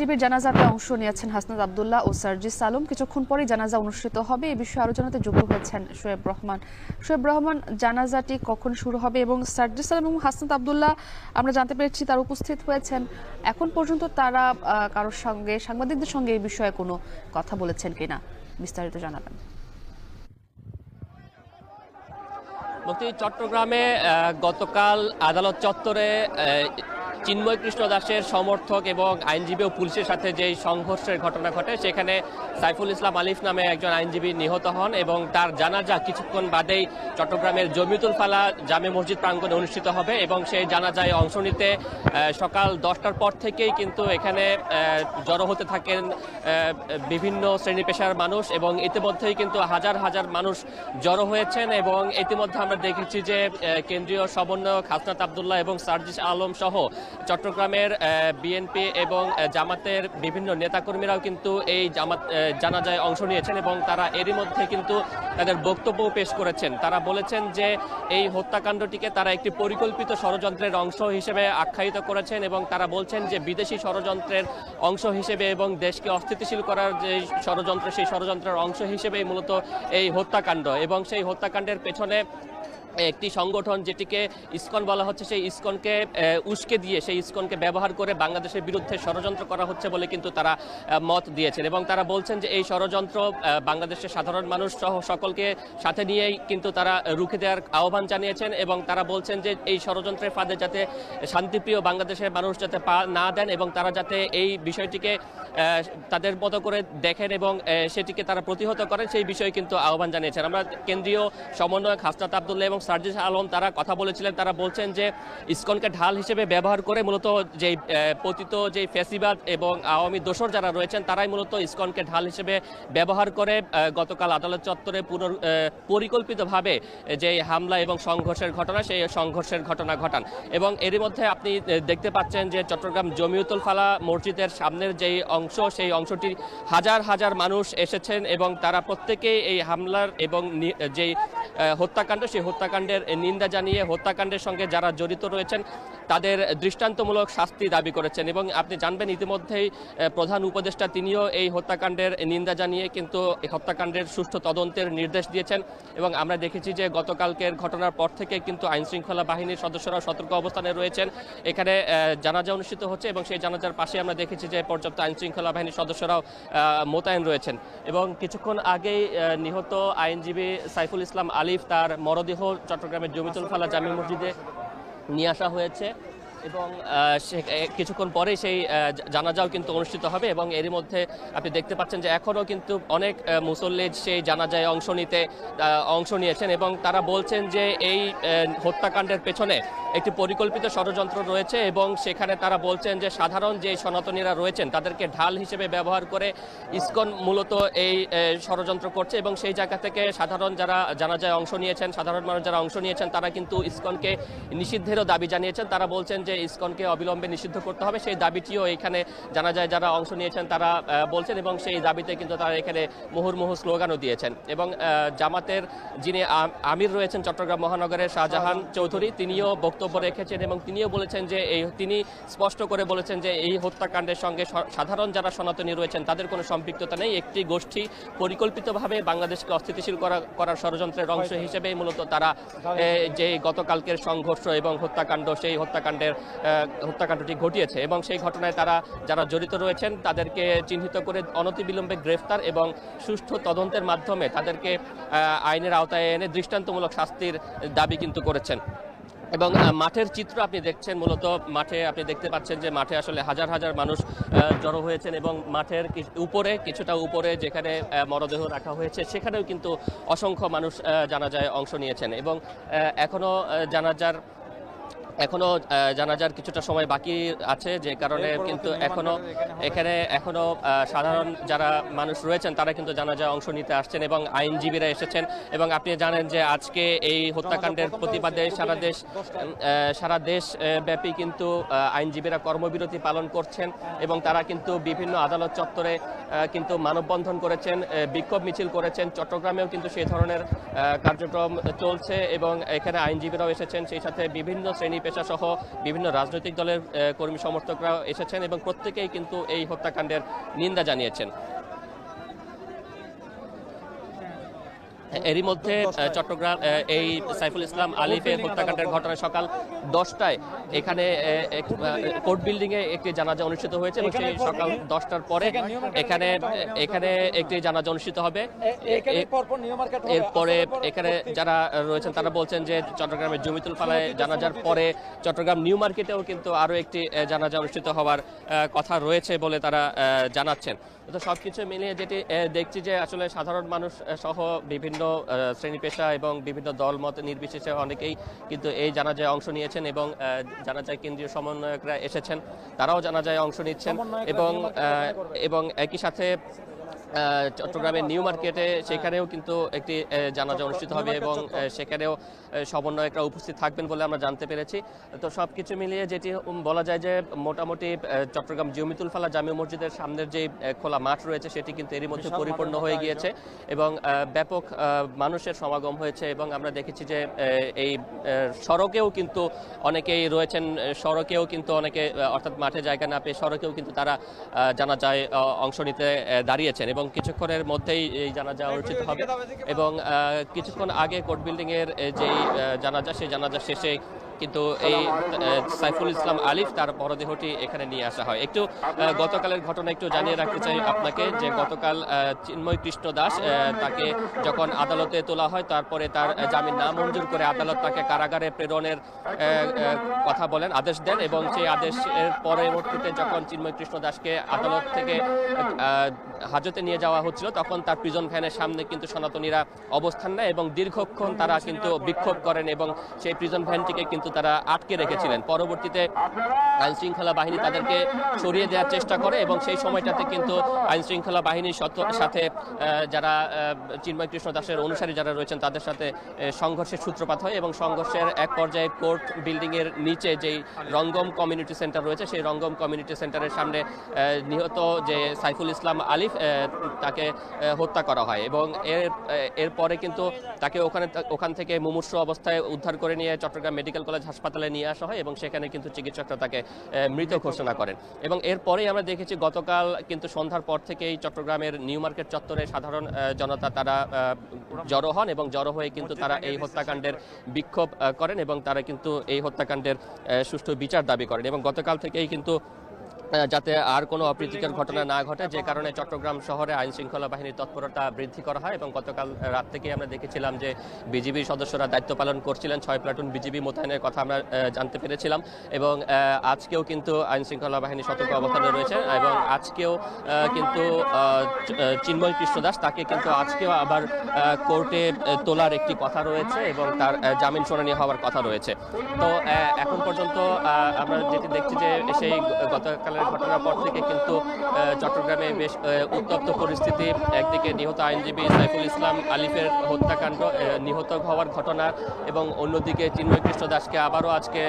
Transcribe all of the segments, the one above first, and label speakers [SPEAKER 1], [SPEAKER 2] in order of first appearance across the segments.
[SPEAKER 1] আইনজীবীর জানাজাতে অংশ নিয়েছেন হাসনাত আব্দুল্লাহ ও সার্জিস আলম। কিছুক্ষণ পরেই জানাজা অনুষ্ঠিত হবে। এই বিষয়ে আলোচনাতে যুক্ত হয়েছেন শোয়েব রহমান। শোয়েব রহমান, জানাজাটি কখন শুরু হবে এবং সার্জিস আলম এবং হাসনাত আব্দুল্লাহ আমরা জানতে পেরেছি তারা উপস্থিত হয়েছেন। এখন পর্যন্ত তারা কারোর সঙ্গে, সাংবাদিকদের সঙ্গে এই বিষয়ে কোনো কথা বলেছেন কিনা, বিস্তারিত জানাবেন।
[SPEAKER 2] মুক্তি, চট্টগ্রামে গতকাল আদালত চত্বরে চিন্ময় কৃষ্ণ দাসের সমর্থক এবং আইনজীবী ও পুলিশের সাথে যে সংঘর্ষের ঘটনা ঘটে সেখানে সাইফুল ইসলাম আলিফ নামে একজন আইনজীবী নিহত হন এবং তার জানাজা কিছুক্ষণ বাদেই চট্টগ্রামের জমিয়তুল ফালা জামে মসজিদ প্রাঙ্গণে অনুষ্ঠিত হবে এবং সেই জানাজায় অংশ নিতে সকাল 10টার পর থেকেই কিন্তু এখানে জড়ো হতে থাকেন বিভিন্ন শ্রেণী পেশার মানুষ এবং ইতিমধ্যেই কিন্তু হাজার হাজার মানুষ জড়ো হয়েছেন এবং ইতিমধ্যে আমরা দেখেছি যে কেন্দ্রীয় সমন্বয়ক হাসনাত আব্দুল্লাহ এবং সার্জিস আলম সহ চট্টগ্রামের বিএনপি এবং জামাতের বিভিন্ন নেতাকর্মীরাও কিন্তু এই জানাজায় অংশ নিয়েছেন এবং তারা এরই মধ্যে কিন্তু তাদের বক্তব্য পেশ করেছেন। তারা বলেছেন যে এই হত্যাকাণ্ডটিকে তারা একটি পরিকল্পিত ষড়যন্ত্রের অংশ হিসেবে আখ্যায়িত করেছেন এবং তারা বলছেন যে বিদেশি ষড়যন্ত্রের অংশ হিসেবে এবং দেশকে অস্থিতিশীল করার যে ষড়যন্ত্র, সেই ষড়যন্ত্রের অংশ হিসেবেই মূলত এই হত্যাকাণ্ড এবং সেই হত্যাকাণ্ডের পেছনে একটি সংগঠন যেটিকে ইসকন বলা হচ্ছে, সেই ইসকনকে উস্কে দিয়ে, সেই ইসকনকে ব্যবহার করে বাংলাদেশের বিরুদ্ধে ষড়যন্ত্র করা হচ্ছে বলে কিন্তু তারা মত দিয়েছেন এবং তারা বলছেন যে এই ষড়যন্ত্র বাংলাদেশের সাধারণ মানুষ সহ সকলকে সাথে নিয়েই কিন্তু তারা রুখে দেওয়ার আহ্বান জানিয়েছেন এবং তারা বলছেন যে এই ষড়যন্ত্রের ফাঁদে যাতে শান্তিপ্রিয় বাংলাদেশের মানুষ যাতে পা না দেন এবং তারা যাতে এই বিষয়টিকে তাদের মতো করে দেখেন এবং সেটিকে তারা প্রতিহত করেন, সেই বিষয়ে কিন্তু আহ্বান জানিয়েছেন। আমরা কেন্দ্রীয় সমন্বয়ক হাসনাত আব্দুল্লাহ এবং সার্জিস আলম তারা কথা বলেছিলেন। তারা বলছেন যে ইসকনকে ঢাল হিসেবে ব্যবহার করে মূলত যে পতিত যে ফ্যাসিবাদ এবং আওয়ামী দোসর যারা রয়েছেন তারাই মূলত ইসকনকে ঢাল হিসেবে ব্যবহার করে গতকাল আদালত চত্বরে পরিকল্পিতভাবে যে হামলা এবং সংঘর্ষের ঘটনা, সেই সংঘর্ষের ঘটনা ঘটান এবং এরই মধ্যে আপনি দেখতে পাচ্ছেন যে চট্টগ্রাম জমিয়তুল ফালা মসজিদের সামনের যেই অংশ, সেই অংশটি হাজার হাজার মানুষ এসেছেন এবং তারা প্রত্যেকেই এই হামলার এবং যেই হত্যাকাণ্ড, সেই হত্যাকাণ্ডের নিন্দা জানিয়ে হত্যাকাণ্ডের সঙ্গে যারা জড়িত রয়েছেন তাদের দৃষ্টান্তমূলক শাস্তি দাবি করেছেন এবং আপনি জানবেন ইতিমধ্যেই প্রধান উপদেষ্টা তিনিও এই হত্যাকাণ্ডের নিন্দা জানিয়ে কিন্তু এই হত্যাকাণ্ডের সুষ্ঠু তদন্তের নির্দেশ দিয়েছেন এবং আমরা দেখেছি যে গতকালকের ঘটনার পর থেকে কিন্তু আইনশৃঙ্খলা বাহিনীর সদস্যরা সতর্ক অবস্থানে রয়েছেন। এখানে জানাজা অনুষ্ঠিত হচ্ছে এবং সেই জানাজার পাশে আমরা দেখেছি যে পর্যাপ্ত আইনশৃঙ্খলা বাহিনীর সদস্যরাও মোতায়েন রয়েছেন এবং কিছুক্ষণ আগেই নিহত আইনজীবী সাইফুল ইসলাম আলিফ তার মরদেহ চট্টগ্রামের জমিয়তুল ফালা জামে মসজিদে নিয়ে আসা হয়েছে এবং কিছুক্ষণ পরেই সেই জানাজাও কিন্তু অনুষ্ঠিত হবে এবং এরই মধ্যে আপনি দেখতে পাচ্ছেন যে এখনও কিন্তু অনেক মুসল্লি সেই জানাজায় অংশ নিয়েছেন এবং তারা বলছেন যে এই হত্যাকাণ্ডের পেছনে একটি পরিকল্পিত ষড়যন্ত্র রয়েছে এবং সেখানে তারা বলছেন যে সাধারণ যে সনাতনীরা রয়েছেন তাদেরকে ঢাল হিসেবে ব্যবহার করে ইসকন মূলত এই ষড়যন্ত্র করছে এবং সেই জায়গা থেকে সাধারণ যারা জানাজায় অংশ নিয়েছেন, সাধারণ মানুষ যারা অংশ নিয়েছেন তারা কিন্তু ইসকনকে নিষিদ্ধেরও দাবি জানিয়েছেন। তারা বলছেন যে ইসকনকে অবিলম্বে নিষিদ্ধ করতে হবে, সেই দাবিটিও এখানে জানাজায় যারা অংশ নিয়েছেন তারা বলছেন এবং সেই দাবিতে কিন্তু তারা এখানে মুহুর্মুহু স্লোগানও দিয়েছেন এবং জামাতের যিনি আমির রয়েছেন চট্টগ্রাম মহানগরের শাহজাহান চৌধুরী, তিনিও বক্তব্য রেখেছেন এবং তিনিও বলেছেন যে তিনি স্পষ্ট করে বলেছেন যে এই হত্যাকাণ্ডের সঙ্গে সাধারণ যারা সনাতনী রয়েছেন তাদের কোনো সম্পৃক্ততা নেই। একটি গোষ্ঠী পরিকল্পিতভাবে বাংলাদেশকে অস্থিতিশীল করার ষড়যন্ত্রের অংশ হিসেবে মূলত তারা যে গতকালকের সংঘর্ষ এবং হত্যাকাণ্ড, সেই হত্যাকাণ্ডটি ঘটিয়েছে এবং সেই ঘটনায় তারা যারা জড়িত রয়েছেন তাদেরকে চিহ্নিত করে অনতিবিলম্বে গ্রেফতার এবং সুষ্ঠু তদন্তের মাধ্যমে তাদেরকে আইনের আওতায় এনে দৃষ্টান্তমূলক শাস্তির দাবি কিন্তু করেছেন। এবং মাঠের চিত্র আপনি দেখছেন, মূলত মাঠে আপনি দেখতে পাচ্ছেন যে মাঠে আসলে হাজার হাজার মানুষ জড়ো হয়েছেন এবং মাঠের কিছুটা উপরে যেখানে মরদেহ রাখা হয়েছে সেখানেও কিন্তু অসংখ্য মানুষ জানাজায় অংশ নিয়েছেন এবং জানাজার কিছুটা সময় বাকি আছে, যে কারণে কিন্তু এখনো সাধারণ যারা মানুষ রয়েছেন তারা কিন্তু জানাজায় অংশ নিতে আসছেন এবং আইনজীবীরা এসেছেন এবং আপনি জানেন যে আজকে এই হত্যাকাণ্ডের প্রতিবাদে সারা দেশ ব্যাপী কিন্তু আইনজীবীরা কর্মবিরতি পালন করছেন এবং তারা কিন্তু বিভিন্ন আদালত চত্বরে কিন্তু মানববন্ধন করেছেন, বিক্ষোভ মিছিল করেছেন। চট্টগ্রামেও কিন্তু সেই ধরনের কার্যক্রম চলছে এবং এখানে আইনজীবীরাও এসেছেন, সেই সাথে বিভিন্ন শ্রেণী পেশা সহ বিভিন্ন রাজনৈতিক দলের কর্মী সমর্থকরা এসেছেন এবং প্রত্যেকেই কিন্তু এই হত্যাকাণ্ডের নিন্দা জানিয়েছেন। এরই মধ্যে চট্টগ্রাম এই সাইফুল ইসলাম আলিফের হত্যাকাণ্ডের ঘটনায় সকাল 10টায় এখানে কোর্ট বিল্ডিং এ একটি জানাজা অনুষ্ঠিত হয়েছে এবং সেই সকাল 10টার পরে এখানে একটি জানাজা অনুষ্ঠিত হবে। এরপরে এখানে যারা রয়েছেন তারা বলছেন যে চট্টগ্রামের জমিতুল ফালায় জানাজার পরে চট্টগ্রাম নিউ মার্কেটেও কিন্তু আরো একটি জানাজা অনুষ্ঠিত হওয়ার কথা রয়েছে বলে তারা জানাচ্ছেন। তো সবকিছু মিলিয়ে যেটি দেখছি যে আসলে সাধারণ মানুষ সহ বিভিন্ন শ্রেণী পেশা এবং বিভিন্ন দল মত নির্বিশেষে অনেকেই কিন্তু এই জানাজায় অংশ নিয়েছেন এবং জানাজায় কেন্দ্রীয় সমন্বয়করা এসেছেন, তারাও জানাজায় অংশ নিচ্ছেন এবং একই সাথে চট্টগ্রামের নিউ মার্কেটে সেখানেও কিন্তু একটি জানাজা অনুষ্ঠিত হবে এবং সেখানেও সমন্বয়করা উপস্থিত থাকবেন বলে আমরা জানতে পেরেছি। তো সবকিছু মিলিয়ে যেটি বলা যায় যে মোটামুটি চট্টগ্রাম জমিতুল ফালা জামে মসজিদের সামনের যে খোলা মাঠ রয়েছে সেটি কিন্তু এরই মধ্যে পরিপূর্ণ হয়ে গিয়েছে এবং ব্যাপক মানুষের সমাগম হয়েছে এবং আমরা দেখেছি যে এই সড়কেও কিন্তু অনেকেই রয়েছেন, সড়কেও কিন্তু অনেকে অর্থাৎ মাঠে জায়গা না পেয়ে সড়কেও কিন্তু তারা জানাজায় অংশ নিতে দাঁড়িয়েছেন এবং কিছুক্ষণের মধ্যেই এই জানাজা অনুষ্ঠিত হবে এবং কিছুক্ষণ আগে কোর্ট বিল্ডিং এর যেই জানাজা সেই জানাজা শেষে কিন্তু এই সাইফুল ইসলাম আলিফ তার মরদেহটি এখানে নিয়ে আসা হয়। একটু গতকালের ঘটনা একটু জানিয়ে রাখতে চাই আপনাকে যে গতকাল চিন্ময় কৃষ্ণ দাস তাকে যখন আদালতে তোলা হয় তারপরে তার জামিন নামঞ্জুর করে আদালত তাকে কারাগারে প্রেরণের কথা বলেন, আদেশ দেন এবং সেই আদেশের পরবর্তীতে যখন চিন্ময় কৃষ্ণ দাসকে আদালত থেকে হাজতে নিয়ে যাওয়া হচ্ছিল তখন তার প্রিজন ভ্যানের সামনে কিন্তু সনাতনীরা অবস্থান নেয় এবং দীর্ঘক্ষণ তারা কিন্তু বিক্ষোভ করেন এবং সেই প্রিজন ভ্যানটিকে কিন্তু তারা আটকে রেখেছিলেন। পরবর্তীতে আইন শৃঙ্খলা বাহিনী তাদেরকে সরিয়ে দেওয়ার চেষ্টা করে এবং সেই সময়টাতে কিন্তু আইন শৃঙ্খলা বাহিনীর সাথে যারা চিন্ময় কৃষ্ণ দাসের অনুসারী যারা রয়েছেন তাদের সাথে সংঘর্ষের সূত্রপাত হয় এবং সংঘর্ষের এক পর্যায়ে কোর্ট বিল্ডিং এর নিচে যেই রঙ্গম কমিউনিটি সেন্টার রয়েছে সেই রঙ্গম কমিউনিটি সেন্টারের সামনে নিহত যে সাইফুল ইসলাম আলিফ তাকে হত্যা করা হয় এবং এরপরে কিন্তু তাকে ওখান থেকে মুমূর্ষু অবস্থায় উদ্ধার করে নিয়ে চট্টগ্রাম মেডিকেল কলেজ হাসপাতালে নিয়ে আসা হয় এবং সেখানে কিন্তু চিকিৎসকরা তাকে মৃত ঘোষণা করেন এবং এরপরেই আমরা দেখেছি গতকাল কিন্তু সন্ধ্যার পর থেকেই চট্টগ্রামের নিউ মার্কেট চত্বরে সাধারণ জনতা তারা জড়ো হন এবং জড়ো হয়ে কিন্তু তারা এই হত্যাকাণ্ডের বিক্ষোভ করেন এবং তারা কিন্তু এই হত্যাকাণ্ডের সুষ্ঠু বিচার দাবি করেন এবং গতকাল থেকেই কিন্তু যাতে আর কোনো অপ্রীতিকর ঘটনা না ঘটে যে কারণে চট্টগ্রাম শহরে আইন শৃঙ্খলা বাহিনীর তৎপরতা বৃদ্ধি করা হয় এবং গতকাল রাত থেকে আমরা দেখেছিলাম যে বিজিবির সদস্যরা দায়িত্ব পালন করছিলেন, 6 প্লাটুন বিজিবি মোতায়েনের কথা আমরা জানতে পেরেছিলাম এবং আজকেও কিন্তু আইন শৃঙ্খলা বাহিনী সতর্ক অবস্থানে রয়েছে এবং আজকেও কিন্তু চিন্ময় কৃষ্ণ দাস তাকে কিন্তু আজকেও আবার কোর্টে তোলার একটি কথা রয়েছে এবং তার জামিন শুনানি হওয়ার কথা রয়েছে। তো এখন পর্যন্ত আমরা যেটি দেখছি যে সেই গতকালের ঘটনার পর থেকে কিন্তু চট্টগ্রামে বেশ উত্তপ্ত পরিস্থিতি, একদিকে নিহত আইনজীবী সাইফুল ইসলাম আলিফের হত্যাকাণ্ড নিহত হওয়ার ঘটনা এবং অন্যদিকে চিন্ময় কৃষ্ণ দাসকে আবারও আজকে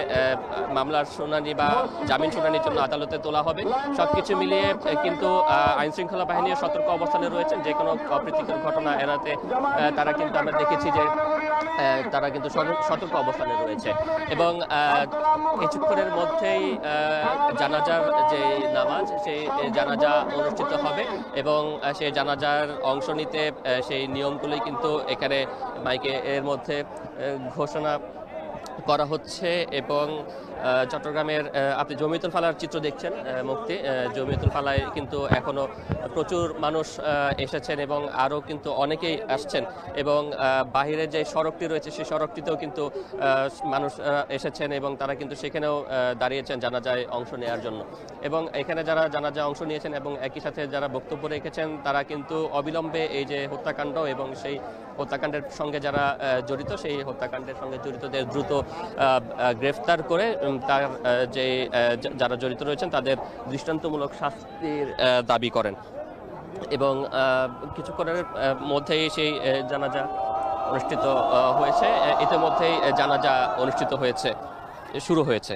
[SPEAKER 2] মামলার শুনানি বা জামিন শুনানির জন্য আদালতে তোলা হবে। সবকিছু মিলিয়ে কিন্তু আইন শৃঙ্খলা বাহিনীর সতর্ক অবস্থানে রয়েছেন, যে কোনো অপ্রীতিকর ঘটনা এড়াতে তারা কিন্তু আমরা দেখেছি যে তারা কিন্তু সতর্ক অবস্থানে রয়েছে এবং কিছুক্ষণের মধ্যেই জানাজার যে নামাজ সেই জানাজা অনুষ্ঠিত হবে এবং সেই জানাজার অংশ নিতে সেই নিয়মগুলি কিন্তু এখানে মাইকে এর মধ্যে ঘোষণা করা হচ্ছে এবং চট্টগ্রামের আপনি জমিতুল ফালার চিত্র দেখছেন মুক্তি, জমিতুল ফালায় কিন্তু এখনো প্রচুর মানুষ এসেছেন এবং আরও কিন্তু অনেকেই আসছেন এবং বাহিরে যে সড়কটি রয়েছে সেই সড়কটিতেও কিন্তু মানুষ এসেছেন এবং তারা কিন্তু সেখানেও দাঁড়িয়েছেন জানাজায় অংশ নেওয়ার জন্য এবং এখানে যারা জানাজায় অংশ নিয়েছেন এবং একই সাথে যারা বক্তব্য রেখেছেন তারা কিন্তু অবিলম্বে এই যে হত্যাকাণ্ড এবং সেই হত্যাকাণ্ডের সঙ্গে যারা জড়িত সেই হত্যাকাণ্ডের সঙ্গে জড়িতদের দ্রুত গ্রেফতার করে তার যে যারা জড়িত রয়েছেন তাদের দৃষ্টান্তমূলক শাস্তির দাবি করেন এবং কিছুক্ষণের মধ্যেই সেই জানাজা অনুষ্ঠিত হয়েছে, ইতিমধ্যেই জানাজা অনুষ্ঠিত হয়েছে, শুরু হয়েছে।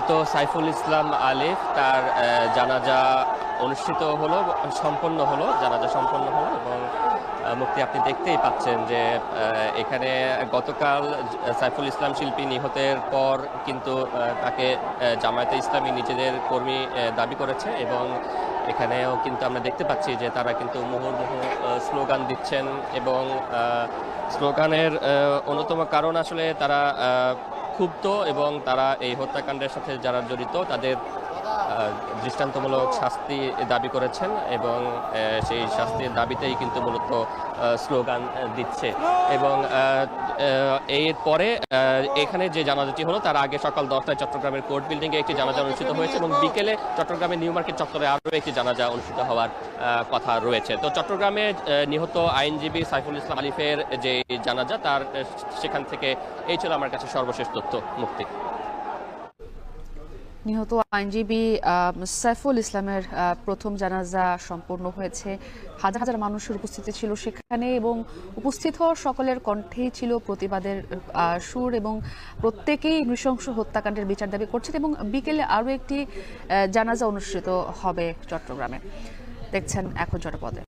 [SPEAKER 2] নিহত সাইফুল ইসলাম আলিফ তার জানাজা অনুষ্ঠিত হলো, জানাজা সম্পন্ন হলো এবং মুক্তি আপনি দেখতেই পাচ্ছেন যে এখানে গতকাল সাইফুল ইসলাম শিল্পী নিহতের পর কিন্তু তাকে জামায়াতে ইসলামী নিজেদের কর্মী দাবি করেছে এবং এখানেও কিন্তু আমরা দেখতে পাচ্ছি যে তারা কিন্তু মুহুর্মুহু স্লোগান দিচ্ছেন এবং স্লোগানের অন্যতম কারণ আসলে তারা ক্ষুব্ধ এবং তারা এই হত্যাকাণ্ডের সাথে যারা জড়িত তাদের দৃষ্টান্তমূলক শাস্তি দাবি করেছেন এবং সেই শাস্তির দাবিতেই কিন্তু মূলত স্লোগান দিচ্ছে এবং এরপরে এখানে যে জানাজাটি হলো তার আগে সকাল 10টায় চট্টগ্রামের কোর্ট বিল্ডিংয়ে একটি জানাজা অনুষ্ঠিত হয়েছে এবং বিকেলে চট্টগ্রামের নিউ মার্কেট চত্বরে আরও একটি জানাজা অনুষ্ঠিত হওয়ার কথা রয়েছে। তো চট্টগ্রামে নিহত আইনজীবী সাইফুল ইসলাম আলিফের যে জানাজা তার সেখান থেকে এই ছিল আমার কাছে সর্বশেষ তথ্য। মুক্তি।
[SPEAKER 1] নিহত আইনজীবী সাইফুল ইসলামের প্রথম জানাজা সম্পন্ন হয়েছে, হাজার হাজার মানুষের উপস্থিতি ছিল সেখানে এবং উপস্থিত হওয়া সকলের কণ্ঠেই ছিল প্রতিবাদের সুর এবং প্রত্যেকেই নৃশংস হত্যাকাণ্ডের বিচার দাবি করছেন এবং বিকেলে আরও একটি জানাজা অনুষ্ঠিত হবে চট্টগ্রামে। দেখছেন এখন জনপদে।